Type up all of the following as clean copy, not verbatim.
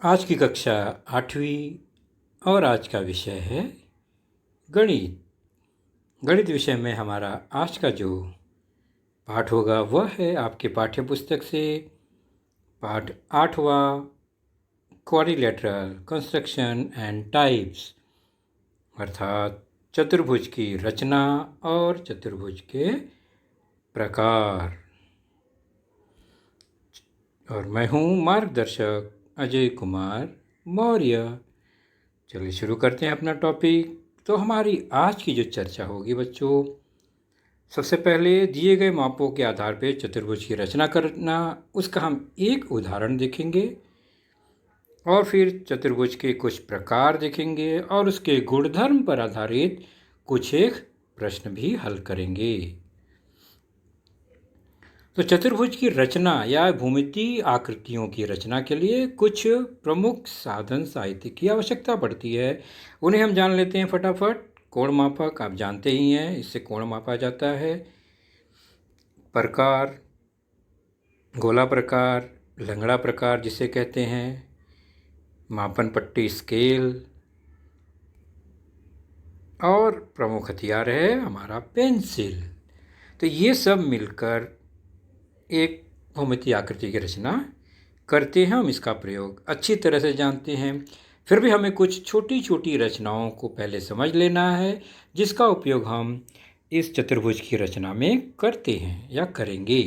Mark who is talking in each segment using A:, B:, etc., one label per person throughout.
A: आज की कक्षा 8वीं और आज का विषय है गणित। गणित विषय में हमारा आज का जो पाठ होगा वह है आपके पाठ्य पुस्तक से पाठ 8वां, क्वाड्रिलेटरल कंस्ट्रक्शन एंड टाइप्स, अर्थात चतुर्भुज की रचना और चतुर्भुज के प्रकार। और मैं हूँ मार्गदर्शक अजय कुमार मौर्य। चलिए शुरू करते हैं अपना टॉपिक। तो हमारी आज की जो चर्चा होगी बच्चों, सबसे पहले दिए गए मापों के आधार पर चतुर्भुज की रचना करना, उसका हम एक उदाहरण देखेंगे और फिर चतुर्भुज के कुछ प्रकार देखेंगे और उसके गुणधर्म पर आधारित कुछ एक प्रश्न भी हल करेंगे। तो चतुर्भुज की रचना या भूमितीय आकृतियों की रचना के लिए कुछ प्रमुख साधन साहित्य की आवश्यकता पड़ती है। उन्हें हम जान लेते हैं फटाफट। कोण मापक आप जानते ही हैं, इससे कोण मापा जाता है। प्रकार, गोला प्रकार, लंगड़ा प्रकार जिसे कहते हैं, मापन पट्टी स्केल, और प्रमुख हथियार है हमारा पेंसिल। तो ये सब मिलकर एक भूमितीय आकृति की रचना करते हैं। हम इसका प्रयोग अच्छी तरह से जानते हैं, फिर भी हमें कुछ छोटी छोटी रचनाओं को पहले समझ लेना है जिसका उपयोग हम इस चतुर्भुज की रचना में करते हैं या करेंगे।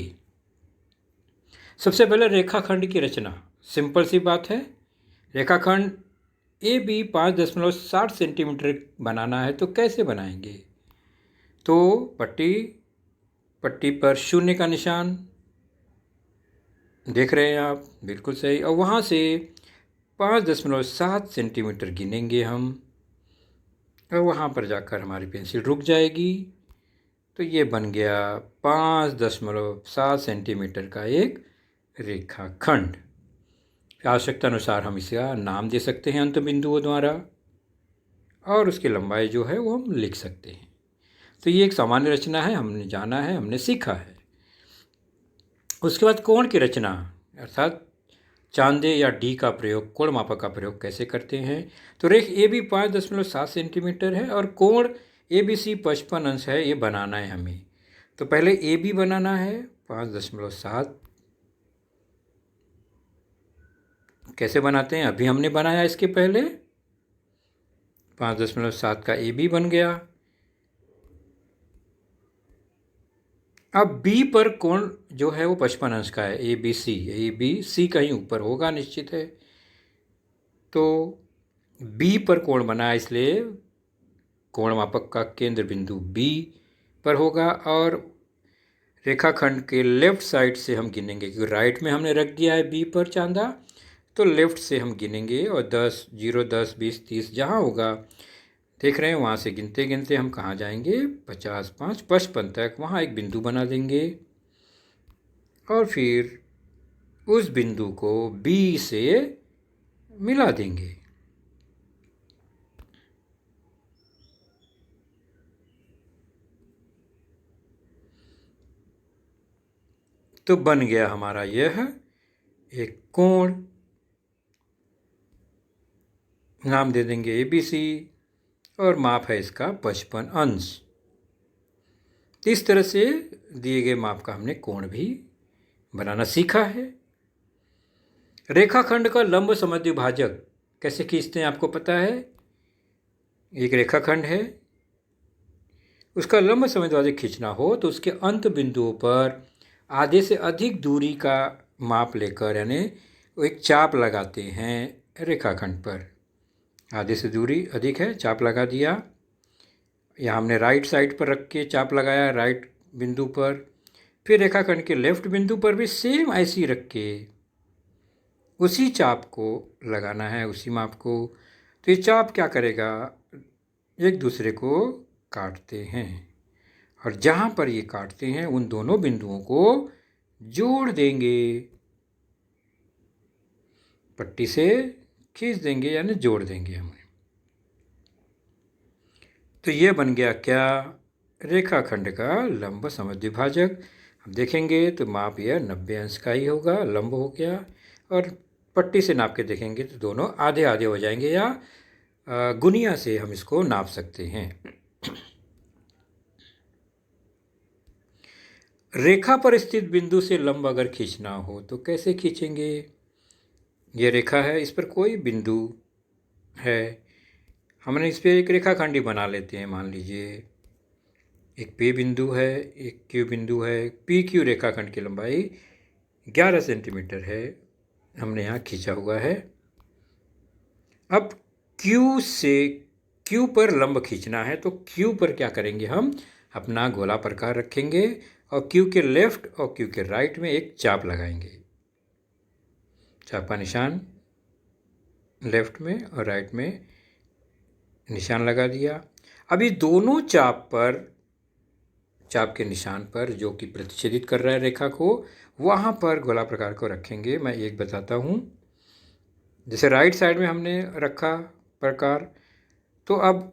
A: सबसे पहले रेखाखंड की रचना। सिंपल सी बात है, रेखाखंड ए बी 5.60 सेंटीमीटर बनाना है तो कैसे बनाएंगे? तो पट्टी पर शून्य का निशान देख रहे हैं आप, बिल्कुल सही। और वहाँ से 5.7 सेंटीमीटर गिनेंगे हम, और वहाँ पर जाकर हमारी पेंसिल रुक जाएगी। तो ये बन गया 5.7 सेंटीमीटर का एक रेखाखंड। आवश्यकता अनुसार हम इसका नाम दे सकते हैं अंत बिंदुओं द्वारा, और उसकी लंबाई जो है वो हम लिख सकते हैं। तो ये एक सामान्य रचना है, हमने जाना है, हमने सीखा है। उसके बाद कोण की रचना, अर्थात चांदे या डी का प्रयोग, कोण मापक का प्रयोग कैसे करते हैं? तो रेख ए बी 5.7 सेंटीमीटर है और कोण ए बी सी 55 अंश है, ये बनाना है हमें। तो पहले ए बी बनाना है 5.7। कैसे बनाते हैं? अभी हमने बनाया इसके पहले। 5.7 का ए बी बन गया। अब बी पर कोण जो है वो 55 अंश का है, ए बी सी कहीं ऊपर होगा निश्चित है। तो बी पर कोण बना, इसलिए कोण मापक का केंद्र बिंदु बी पर होगा। और रेखाखंड के लेफ्ट साइड से हम गिनेंगे, क्योंकि राइट में हमने रख दिया है बी पर चांदा, तो लेफ्ट से हम गिनेंगे और 10, 0, 10, 20, 30 जहाँ होगा देख रहे हैं, वहाँ से गिनते गिनते हम कहाँ जाएंगे? 50, 5, 55 तक। वहाँ एक बिंदु बना देंगे और फिर उस बिंदु को बी से मिला देंगे। तो बन गया हमारा यह एक कोण। नाम दे देंगे ए बी सी, और माप है इसका 55 अंश। इस तरह से दिए गए माप का हमने कोण भी बनाना सीखा है। रेखाखंड का लंब समद्विभाजक कैसे खींचते हैं आपको पता है? एक रेखाखंड है, उसका लंब समद्विभाजक खींचना हो तो उसके अंत बिंदुओं पर आधे से अधिक दूरी का माप लेकर, यानी एक चाप लगाते हैं रेखाखंड पर। आधे से दूरी अधिक है, चाप लगा दिया। यहाँ हमने राइट साइड पर रख के चाप लगाया, राइट बिंदु पर। फिर रेखाखंड के लेफ्ट बिंदु पर भी सेम ऐसी रख के उसी चाप को लगाना है, उसी माप को। तो ये चाप क्या करेगा? एक दूसरे को काटते हैं, और जहाँ पर ये काटते हैं उन दोनों बिंदुओं को जोड़ देंगे, पट्टी से खींच देंगे, यानी जोड़ देंगे हमें। तो ये बन गया क्या? रेखाखंड का लंब समद्विभाजक। अब देखेंगे तो माप यह 90 अंश का ही होगा, लंब हो गया, और पट्टी से नाप के देखेंगे तो दोनों आधे आधे हो जाएंगे, या गुनिया से हम इसको नाप सकते हैं। रेखा पर स्थित बिंदु से लंब अगर खींचना हो तो कैसे खींचेंगे? ये रेखा है, इस पर कोई बिंदु है, हमने इस पर एक रेखाखंडी बना लेते हैं। मान लीजिए एक P बिंदु है, एक Q बिंदु है। PQ रेखाखंड की लंबाई 11 सेंटीमीटर है, हमने यहाँ खींचा हुआ है। अब Q पर लंब खींचना है, तो Q पर क्या करेंगे, हम अपना गोला प्रकार रखेंगे और Q के लेफ्ट और Q के राइट में एक चाप लगाएंगे। चाप का निशान लेफ्ट में और राइट में निशान लगा दिया। अभी दोनों चाप के निशान पर जो कि प्रतिच्छेदित कर रहा है रेखा को, वहाँ पर गोला प्रकार को रखेंगे। मैं एक बताता हूँ। जैसे राइट साइड में हमने रखा प्रकार, तो अब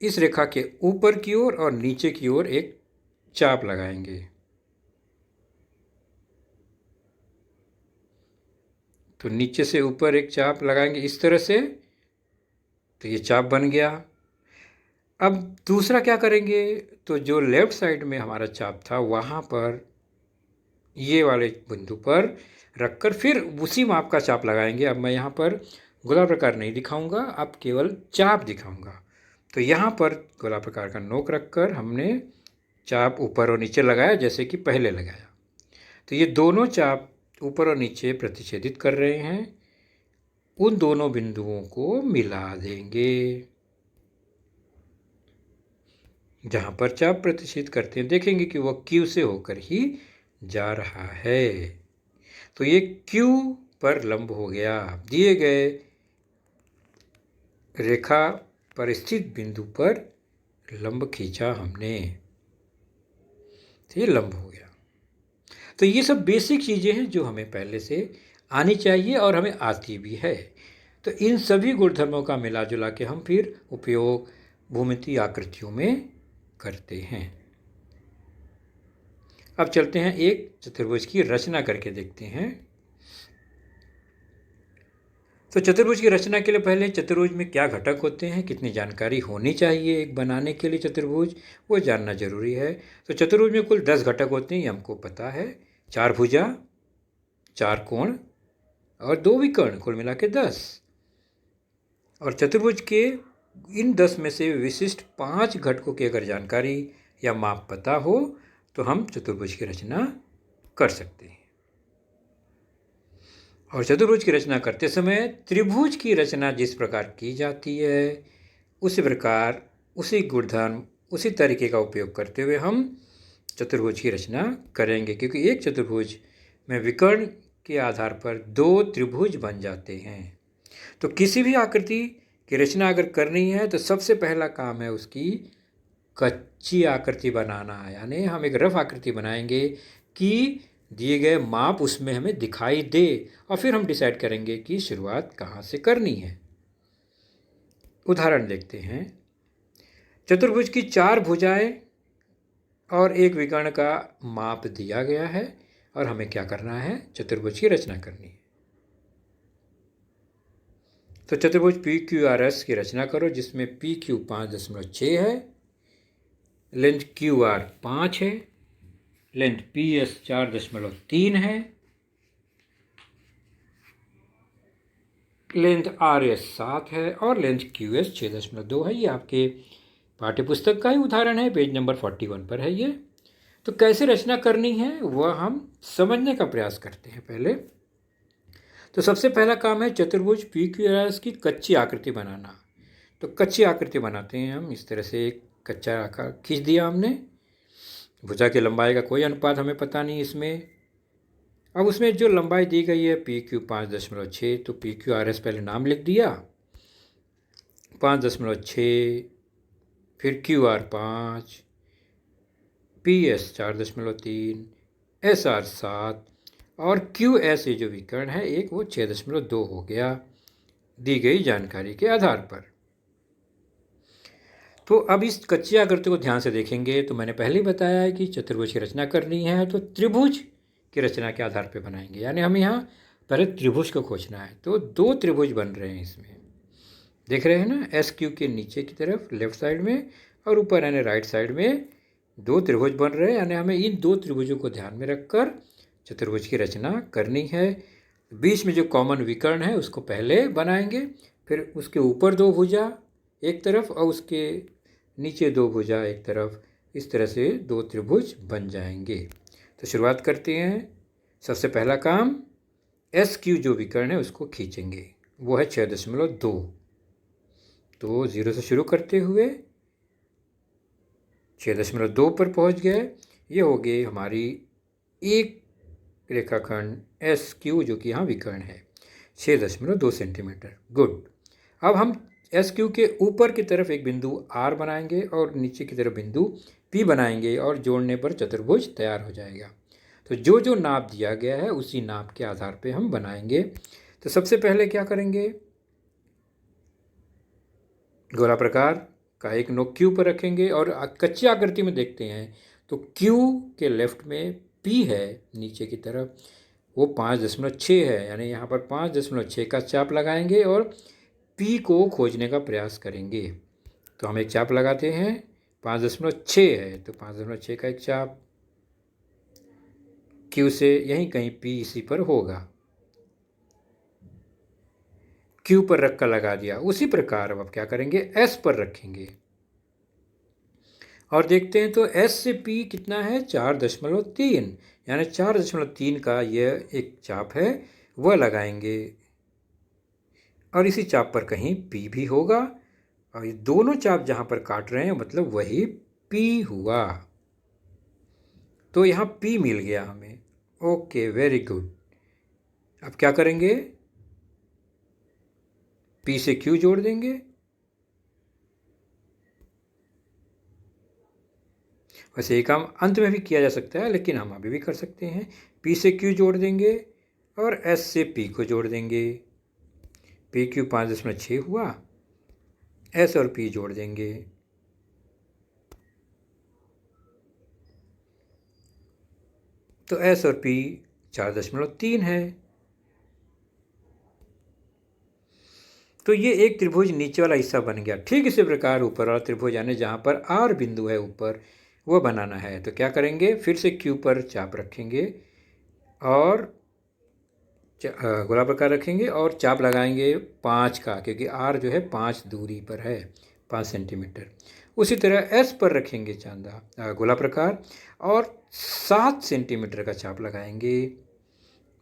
A: इस रेखा के ऊपर की ओर और नीचे की ओर एक चाप लगाएंगे। तो नीचे से ऊपर एक चाप लगाएंगे इस तरह से, तो ये चाप बन गया। अब दूसरा क्या करेंगे, तो जो लेफ्ट साइड में हमारा चाप था वहाँ पर ये वाले बिंदु पर रखकर फिर उसी माप का चाप लगाएंगे। अब मैं यहाँ पर गोला प्रकार नहीं दिखाऊंगा, अब केवल चाप दिखाऊंगा। तो यहाँ पर गोला प्रकार का नोक रखकर हमने चाप ऊपर और नीचे लगाया जैसे कि पहले लगाया। तो ये दोनों चाप ऊपर और नीचे प्रतिच्छेदित कर रहे हैं, उन दोनों बिंदुओं को मिला देंगे। जहाँ पर चाप प्रतिच्छेद करते हैं देखेंगे कि वह Q से होकर ही जा रहा है। तो ये Q पर लंब हो गया। दिए गए रेखा पर स्थित बिंदु पर लंब खींचा हमने, तो ये लंब हो गया। तो ये सब बेसिक चीज़ें हैं जो हमें पहले से आनी चाहिए और हमें आती भी है। तो इन सभी गुणधर्मों का मिला जुला के हम फिर उपयोग भूमितीय आकृतियों में करते हैं। अब चलते हैं एक चतुर्भुज की रचना करके देखते हैं। तो चतुर्भुज की रचना के लिए पहले चतुर्भुज में क्या घटक होते हैं, कितनी जानकारी होनी चाहिए एक बनाने के लिए चतुर्भुज, वो जानना जरूरी है। तो चतुर्भुज में कुल 10 घटक होते हैं, ये हमको पता है। 4 भुजा, 4 कोण और 2 विकर्ण, कुल मिला के 10। और चतुर्भुज के इन 10 में से विशिष्ट 5 घटकों की अगर जानकारी या माप पता हो तो हम चतुर्भुज की रचना कर सकते हैं। और चतुर्भुज की रचना करते समय त्रिभुज की रचना जिस प्रकार की जाती है उसी प्रकार, उसी गुणधर्म, उसी तरीके का उपयोग करते हुए हम चतुर्भुज की रचना करेंगे, क्योंकि एक चतुर्भुज में विकर्ण के आधार पर 2 त्रिभुज बन जाते हैं। तो किसी भी आकृति की रचना अगर करनी है तो सबसे पहला काम है उसकी कच्ची आकृति बनाना, यानी हम एक रफ आकृति बनाएंगे कि दिए गए माप उसमें हमें दिखाई दे, और फिर हम डिसाइड करेंगे कि शुरुआत कहाँ से करनी है। उदाहरण देखते हैं। चतुर्भुज की 4 भुजाएं और एक विकर्ण का माप दिया गया है और हमें क्या करना है, चतुर्भुज की रचना करनी है। तो चतुर्भुज PQRS की रचना करो जिसमें PQ 5.6 है, लेंथ QR 5 है, लेंथ PS 4.3 है, लेंथ RS 7 है और लेंथ QS 6.2 है। ये आपके पाठ्यपुस्तक का ही उदाहरण है, पेज नंबर 41 पर है ये। तो कैसे रचना करनी है वह हम समझने का प्रयास करते हैं पहले। तो सबसे पहला काम है चतुर्भुज PQRS की कच्ची आकृति बनाना। तो कच्ची आकृति बनाते हैं हम इस तरह से, एक कच्चा आकार खींच दिया हमने। भुजा की लंबाई का कोई अनुपात हमें पता नहीं इसमें। अब उसमें जो लंबाई दी गई है PQ 5.6, तो PQRS पहले नाम लिख दिया 5.6, फिर QR 5, PS 4.3, SR 7 और QS ये जो विकर्ण है एक, वो 6.2 हो गया दी गई जानकारी के आधार पर। तो अब इस कच्ची आकृति को ध्यान से देखेंगे तो मैंने पहले ही बताया है कि चतुर्भुज की रचना करनी है तो त्रिभुज की रचना के आधार पर बनाएंगे, यानी हम यहाँ पहले त्रिभुज को खोजना है। तो दो त्रिभुज बन रहे हैं इसमें, देख रहे हैं ना, एस क्यू के नीचे की तरफ लेफ्ट साइड में और ऊपर यानी राइट साइड में दो त्रिभुज बन रहे हैं, यानी हमें इन दो त्रिभुजों को ध्यान में रखकर चतुर्भुज की रचना करनी है। बीच में जो कॉमन विकर्ण है उसको पहले बनाएंगे, फिर उसके ऊपर दो भुजा एक तरफ और उसके नीचे दो भुजा एक तरफ, इस तरह से दो त्रिभुज बन जाएंगे। तो शुरुआत करते हैं। सबसे पहला काम, एस क्यू जो विकर्ण है उसको खींचेंगे, वो है 6.2। तो 0 से शुरू करते हुए 6.2 पर पहुंच गए। ये हो गई हमारी एक रेखाखंड एस क्यू जो कि यहाँ विकर्ण है 6.2 सेंटीमीटर। गुड। अब हम एस क्यू के ऊपर की तरफ एक बिंदु आर बनाएंगे और नीचे की तरफ बिंदु पी बनाएंगे और जोड़ने पर चतुर्भुज तैयार हो जाएगा। तो जो जो नाप दिया गया है उसी नाप के आधार पे हम बनाएंगे। तो सबसे पहले क्या करेंगे, गोला प्रकार का एक नोक क्यू पर रखेंगे और कच्ची आकृति में देखते हैं तो क्यू के लेफ्ट में पी है नीचे की तरफ, वो 5.6 है, यानी यहाँ पर 5.6 का चाप लगाएंगे और पी को खोजने का प्रयास करेंगे। तो हम एक चाप लगाते हैं, 5.6 है तो 5.6 का एक चाप क्यू से यहीं कहीं पी इसी पर होगा, क्यू पर रख कर लगा दिया। उसी प्रकार अब क्या करेंगे, एस पर रखेंगे और देखते हैं तो एस से पी कितना है, 4.3, यानी 4.3 का यह एक चाप है वह लगाएंगे और इसी चाप पर कहीं पी भी होगा और ये दोनों चाप जहाँ पर काट रहे हैं मतलब वही पी हुआ। तो यहाँ पी मिल गया हमें। Okay, very good. अब क्या करेंगे, पी से क्यू जोड़ देंगे, वैसे ये काम अंत में भी किया जा सकता है लेकिन हम अभी भी कर सकते हैं। पी से क्यू जोड़ देंगे और एस से पी को जोड़ देंगे, पी क्यू 5.6 हुआ, एस और पी जोड़ देंगे, तो एस और पी 4.3 है। तो ये एक त्रिभुज नीचे वाला हिस्सा बन गया। ठीक इसी प्रकार ऊपर वाला त्रिभुज यानी जहाँ पर आर बिंदु है ऊपर वो बनाना है। तो क्या करेंगे, फिर से क्यू पर चाप रखेंगे और गोलाकार रखेंगे और चाप लगाएंगे 5 का, क्योंकि आर जो है 5 दूरी पर है, 5 सेंटीमीटर। उसी तरह एस पर रखेंगे चांदा गोला प्रकार और 7 सेंटीमीटर का चाप लगाएंगे।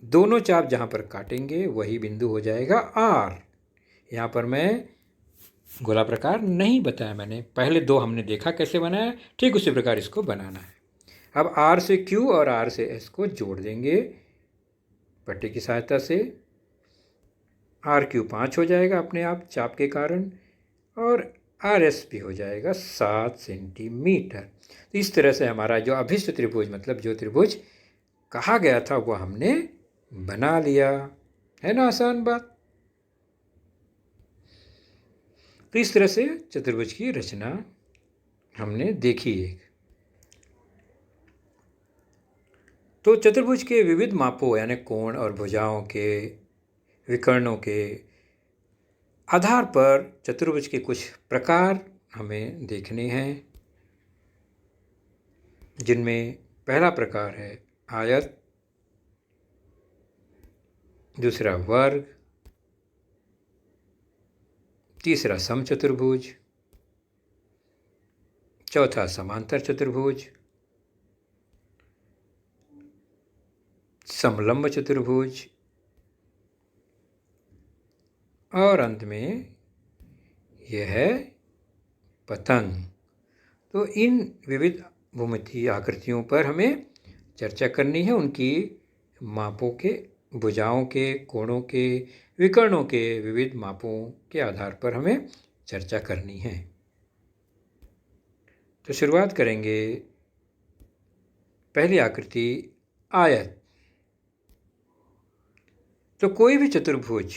A: दोनों चाप जहाँ पर काटेंगे वही बिंदु हो जाएगा आर। यहाँ पर मैं गोला प्रकार नहीं बताया, मैंने पहले दो हमने देखा कैसे बनाया, ठीक उसी प्रकार इसको बनाना है। अब आर से क्यू और आर से एस को जोड़ देंगे पट्टी की सहायता से। आर क्यू 5 हो जाएगा अपने आप चाप के कारण और आर एस भी हो जाएगा 7 सेंटीमीटर। तो इस तरह से हमारा जो अभिष्ट त्रिभुज मतलब जो त्रिभुज कहा गया था वो हमने बना लिया, है ना आसान बात। तो इस तरह से चतुर्भुज की रचना हमने देखी एक। तो चतुर्भुज के विविध मापों यानी कोण और भुजाओं के विकर्णों के आधार पर चतुर्भुज के कुछ प्रकार हमें देखने हैं, जिनमें पहला प्रकार है आयत, दूसरा वर्ग, तीसरा समचतुर्भुज, चौथा समांतर चतुर्भुज, समलंब चतुर्भुज और अंत में यह है पतंग। तो इन विविध भूमितीय आकृतियों पर हमें चर्चा करनी है, उनकी मापों के, भुजाओं के, कोणों के, विकर्णों के विविध मापों के आधार पर हमें चर्चा करनी है। तो शुरुआत करेंगे पहली आकृति आयत। तो कोई भी चतुर्भुज,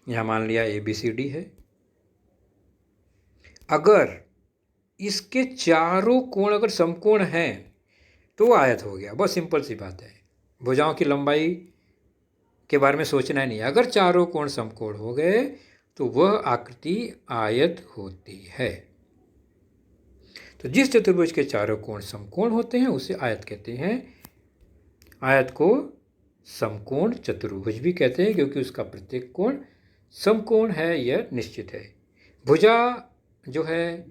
A: यहाँ मान लिया ABCD है, अगर इसके चारों कोण अगर समकोण हैं तो आयत हो गया। बहुत सिंपल सी बात है। भुजाओं की लंबाई के बारे में सोचना नहीं। अगर चारों कोण समकोण हो गए तो वह आकृति आयत होती है। तो जिस चतुर्भुज के चारों कोण समकोण होते हैं उसे आयत कहते हैं। आयत को समकोण चतुर्भुज भी कहते हैं क्योंकि उसका प्रत्येक कोण समकोण है, यह निश्चित है। भुजा जो है,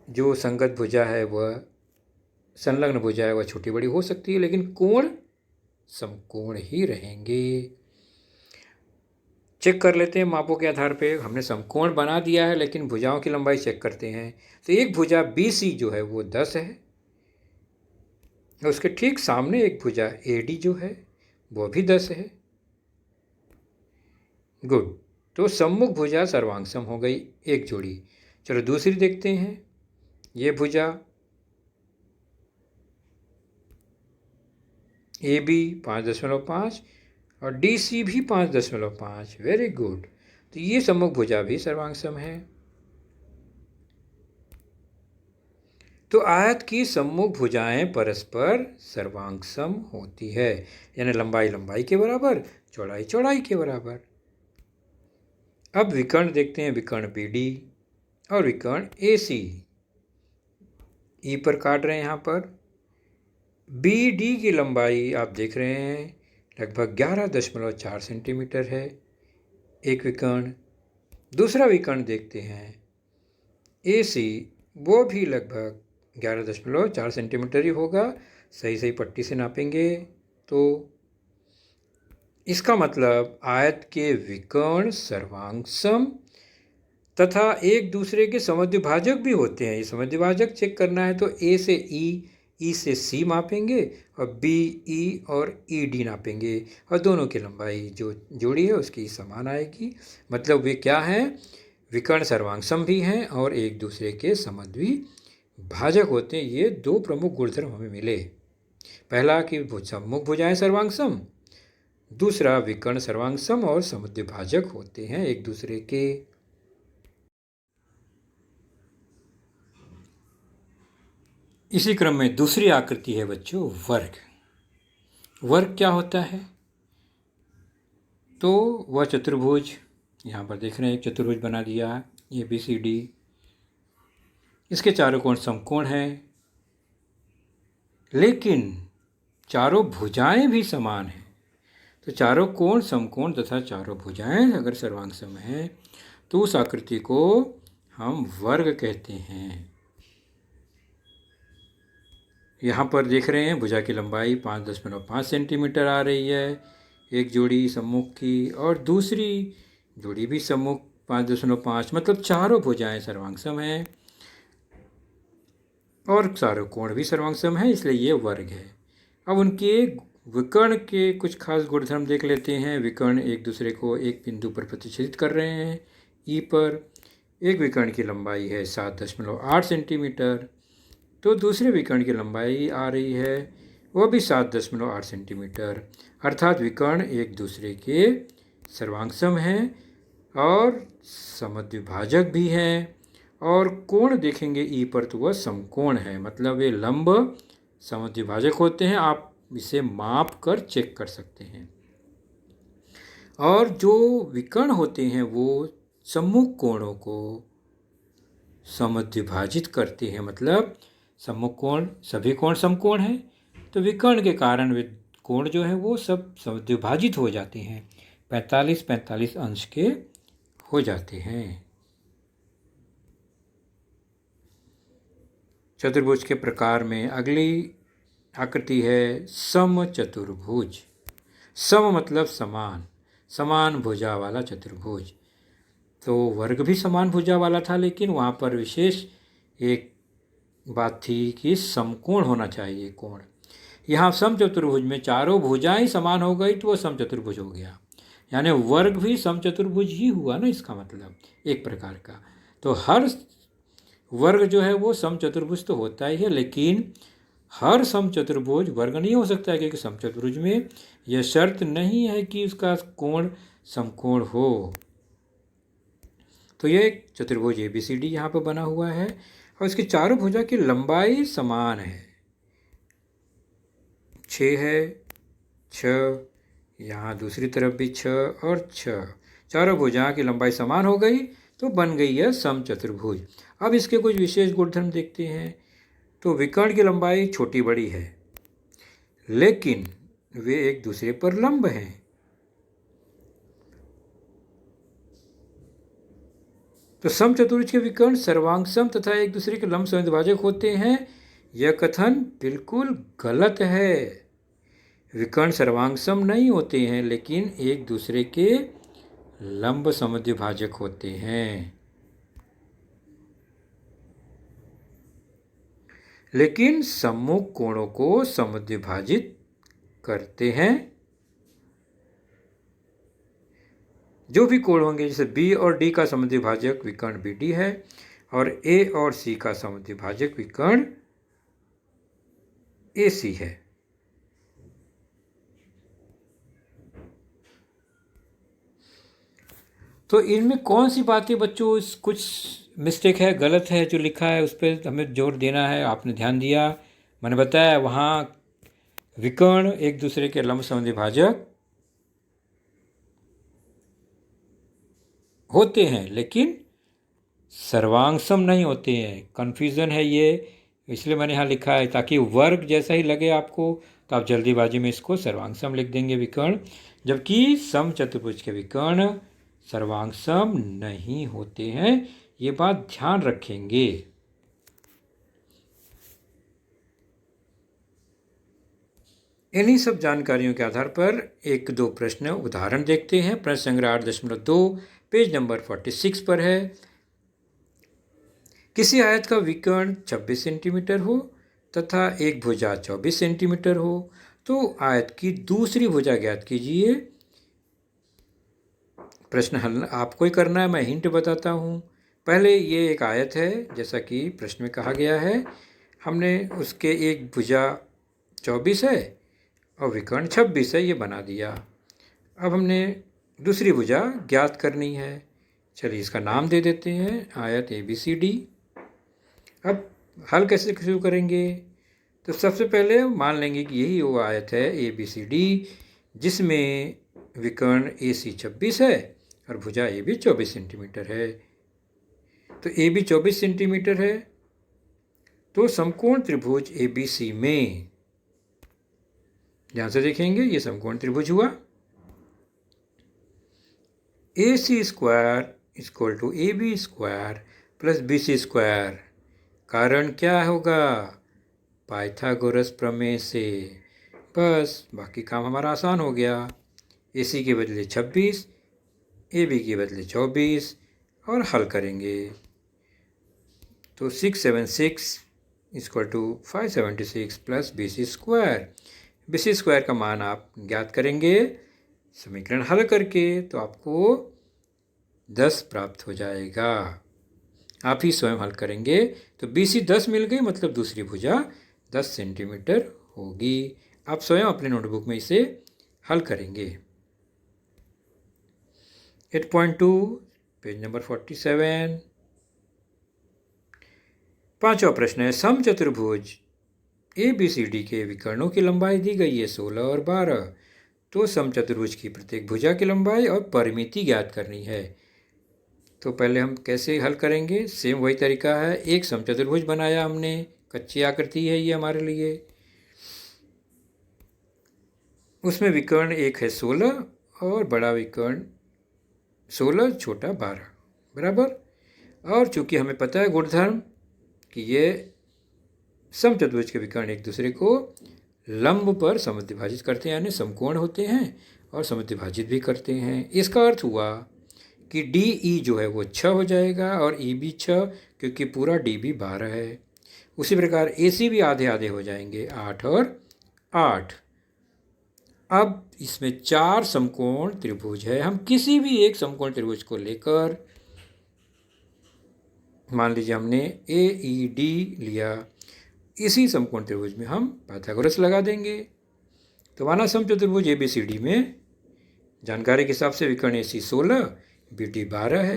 A: जो संगत भुजा है वह संलग्न भुजा है, वह छोटी बड़ी हो सकती है, लेकिन कोण समकोण ही रहेंगे। चेक कर लेते हैं मापों के आधार पे। हमने समकोण बना दिया है लेकिन भुजाओं की लंबाई चेक करते हैं। तो एक भुजा BC जो है वो 10 है, उसके ठीक सामने एक भुजा AD जो है वो भी 10 है। गुड। तो सम्मुख भुजा सर्वांगसम हो गई, एक जोड़ी। चलो दूसरी देखते हैं। ये भुजा AB 5.5 और DC भी 5.5। Very good. तो ये सम्मुख भुजा भी सर्वांगसम है। तो आयत की सम्मुख भुजाएं परस्पर सर्वांगसम होती है, यानी लंबाई लंबाई के बराबर, चौड़ाई चौड़ाई के बराबर। अब विकर्ण देखते हैं, विकर्ण BD और विकर्ण AC। ई पर काट रहे हैं यहाँ पर। BD की लंबाई आप देख रहे हैं लगभग 11.4 सेंटीमीटर है, एक विकर्ण। दूसरा विकर्ण देखते हैं AC, वो भी लगभग 11.4 सेंटीमीटर ही होगा। सही सही पट्टी से नापेंगे तो इसका मतलब आयत के विकर्ण सर्वांगसम तथा एक दूसरे के समद्विभाजक भी होते हैं। ये समद्विभाजक चेक करना है तो A से E से C मापेंगे और BE और ED नापेंगे और दोनों की लंबाई जो जोड़ी है उसकी समान आएगी। मतलब वे क्या हैं, विकर्ण सर्वांगसम भी हैं और एक दूसरे के समद्विभाजक होते हैं। ये दो प्रमुख गुणधर्म हमें मिले। पहला कि सम्मुख भुजाएं सर्वांगसम, दूसरा विकर्ण सर्वांगसम और समद्विभाजक होते हैं एक दूसरे के। इसी क्रम में दूसरी आकृति है बच्चों वर्ग। वर्ग क्या होता है? तो वह चतुर्भुज, यहाँ पर देख रहे हैं एक चतुर्भुज बना दिया ABCD, इसके चारों कोण समकोण हैं लेकिन चारों भुजाएं भी समान हैं। तो चारों कोण समकोण तथा चारों भुजाएं अगर सर्वांगसम हैं तो उस आकृति को हम वर्ग कहते हैं। यहाँ पर देख रहे हैं भुजा की लंबाई 5.5 सेंटीमीटर आ रही है, एक जोड़ी सम्मुख की और दूसरी जोड़ी भी सम्मुख 5.5, मतलब चारों भुजाएं सर्वांगसम हैं और चारों कोण भी सर्वांगसम है, इसलिए ये वर्ग है। अब उनके विकर्ण के कुछ खास गुणधर्म देख लेते हैं। विकर्ण एक दूसरे को एक बिंदु पर प्रतिच्छेदित कर रहे हैं E पर। एक विकर्ण की लंबाई है 7.8 सेंटीमीटर, तो दूसरे विकर्ण की लंबाई आ रही है वह भी 7.8 सेंटीमीटर, अर्थात विकर्ण एक दूसरे के सर्वांगसम हैं और समद्विभाजक भी हैं। और कोण देखेंगे E पर तो वह समकोण है, मतलब वे लंब समद्विभाजक होते हैं। आप इसे माप कर चेक कर सकते हैं। और जो विकर्ण होते हैं वो सम्मुख कोणों को समद्विभाजित करते हैं, मतलब सम्मुख कोण, सभी कोण समकोण हैं तो विकर्ण के कारण वे कोण जो है वो सब समद्विभाजित हो जाते हैं, 45-45 अंश के हो जाते हैं। चतुर्भुज के प्रकार में अगली आकृति है समचतुर्भुज। सम मतलब समान, समान भुजा वाला चतुर्भुज। तो वर्ग भी समान भुजा वाला था लेकिन वहाँ पर विशेष एक बात थी कि समकोण होना चाहिए कोण। यहाँ समचतुर्भुज में चारों भुजाएं समान हो गई तो वह समचतुर्भुज हो गया, यानी वर्ग भी समचतुर्भुज ही हुआ ना, इसका मतलब एक प्रकार का। तो हर वर्ग जो है वो समचतुर्भुज तो होता ही है, लेकिन हर समचतुर्भुज वर्ग नहीं हो सकता है क्योंकि समचतुर्भुज में यह शर्त नहीं है कि उसका कोण समकोण हो। तो यह एक चतुर्भुज ABCD यहाँ पर बना हुआ है और इसकी चारों भुजा की लंबाई समान है, 6 है, 6, यहाँ दूसरी तरफ भी 6 और 6, चारों भुजाओं की लंबाई समान हो गई तो बन गई है समचतुर्भुज। अब इसके कुछ विशेष गुणधर्म देखते हैं। तो विकर्ण की लंबाई छोटी बड़ी है, लेकिन वे एक दूसरे पर लंब हैं। तो समचतुर्भुज के विकर्ण सर्वांगसम तथा एक दूसरे के लंब समद्विभाजक होते हैं। यह कथन बिल्कुल गलत है। विकर्ण सर्वांगसम नहीं होते हैं, लेकिन एक दूसरे के लंब समद्विभाजक होते हैं। लेकिन सम्मुख कोणों को समद्विभाजित करते हैं। जो भी कोण होंगे, जैसे बी और डी का समद्विभाजक विकर्ण बी डी है और ए और सी का समद्विभाजक विकर्ण ए सी है। तो इनमें कौन सी बातें बच्चों कुछ मिस्टेक है, गलत है जो लिखा है, उस पर हमें जोर देना है। आपने ध्यान दिया, मैंने बताया वहाँ विकर्ण एक दूसरे के लंब समद्विभाजक होते हैं, लेकिन सर्वांगसम नहीं होते हैं। कन्फ्यूज़न है ये, इसलिए मैंने यहाँ लिखा है ताकि वर्ग जैसा ही लगे आपको, तो आप जल्दीबाजी में इसको सर्वांगसम लिख देंगे विकर्ण, जबकि समचतुर्भुज के विकर्ण सर्वांगसम नहीं होते हैं। ये बात ध्यान रखेंगे। इन्हीं सब जानकारियों के आधार पर एक दो प्रश्न उदाहरण देखते हैं। प्रश्न संग्रह 8.2 पेज नंबर 46 पर है। किसी आयत का विकर्ण 26 सेंटीमीटर हो तथा एक भुजा 24 सेंटीमीटर हो, तो आयत की दूसरी भुजा ज्ञात कीजिए। प्रश्न हल आपको ही करना है, मैं हिंट बताता हूँ। पहले ये एक आयत है, जैसा कि प्रश्न में कहा गया है। हमने उसके एक भुजा 24 है और विकर्ण 26 है, ये बना दिया। अब हमने दूसरी भुजा ज्ञात करनी है। चलिए इसका नाम दे देते हैं, आयत ABCD। अब हल कैसे शुरू करेंगे? तो सबसे पहले मान लेंगे कि यही वो आयत है ABCD, जिसमें विकर्ण AC 26 है और भुजा AB 24 सेंटीमीटर है। तो AB 24 सेंटीमीटर है, तो समकोण त्रिभुज ABC में, ध्यान से देखेंगे, ये समकोण त्रिभुज हुआ। AC square equal to AB square plus BC square. कारण क्या होगा? पाइथागोरस प्रमेय से। बस बाकी काम हमारा आसान हो गया। AC के बदले 26, AB के बदले 24 और हल करेंगे। तो 676 equal to 576 plus BC square. BC square का मान आप ज्ञात करेंगे समीकरण हल करके, तो आपको 10 प्राप्त हो जाएगा। आप ही स्वयं हल करेंगे तो BC 10 मिल गई, मतलब दूसरी भुजा 10 सेंटीमीटर होगी। आप स्वयं अपने नोटबुक में इसे हल करेंगे। 8.2 पेज नंबर 47। पांचवा प्रश्न है, समचतुर्भुज ABCD के विकर्णों की लंबाई दी गई है 16 और 12। तो समचतुर्भुज की प्रत्येक भुजा की लंबाई और परिमिति ज्ञात करनी है। तो पहले हम कैसे हल करेंगे? सेम वही तरीका है। एक समचतुर्भुज बनाया हमने, कच्ची आकृति है ये हमारे लिए। उसमें विकर्ण एक है 16 और बड़ा विकर्ण 16, छोटा 12, बराबर। और चूंकि हमें पता है गुणधर्म कि ये समचतुर्भुज के विकर्ण एक दूसरे को लंब पर समद्विभाजित करते हैं, यानी समकोण होते हैं और समद्विभाजित भी करते हैं। इसका अर्थ हुआ कि DE जो है वो 6 हो जाएगा और EB 6, क्योंकि पूरा DB 12 है। उसी प्रकार AC भी आधे आधे हो जाएंगे, 8 और 8। अब इसमें 4 समकोण त्रिभुज है। हम किसी भी एक समकोण त्रिभुज को लेकर, मान लीजिए हमने AED लिया, इसी समकोण त्रिभुज में हम पाइथागोरस लगा देंगे। तो माना समचतुर्भुज ABCD में जानकारी के हिसाब से विकर्ण AC 16, BD 12 है।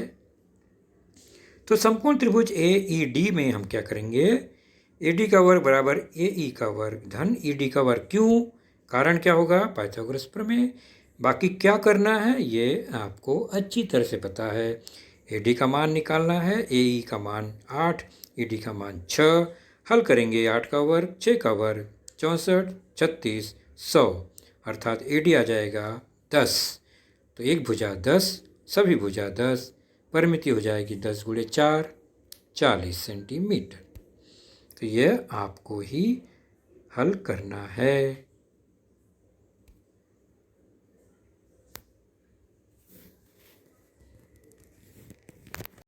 A: तो समकोण त्रिभुज AED में हम क्या करेंगे? AD का वर्ग बराबर AE का वर्ग धन ED का वर्ग। क्यों? कारण क्या होगा? पाइथागोरस प्रमेय। बाकी क्या करना है ये आपको अच्छी तरह से पता है। AD का मान निकालना है, AE का मान 8, ED का मान 6। हल करेंगे 8 का वर्ग, 6 का वर्ग, 64, 36, 100, अर्थात AD आ जाएगा 10। तो एक भुजा 10, सभी भुजा 10, परिमिति हो जाएगी 10 गुणे 4, 40 सेंटीमीटर। तो यह आपको ही हल करना है।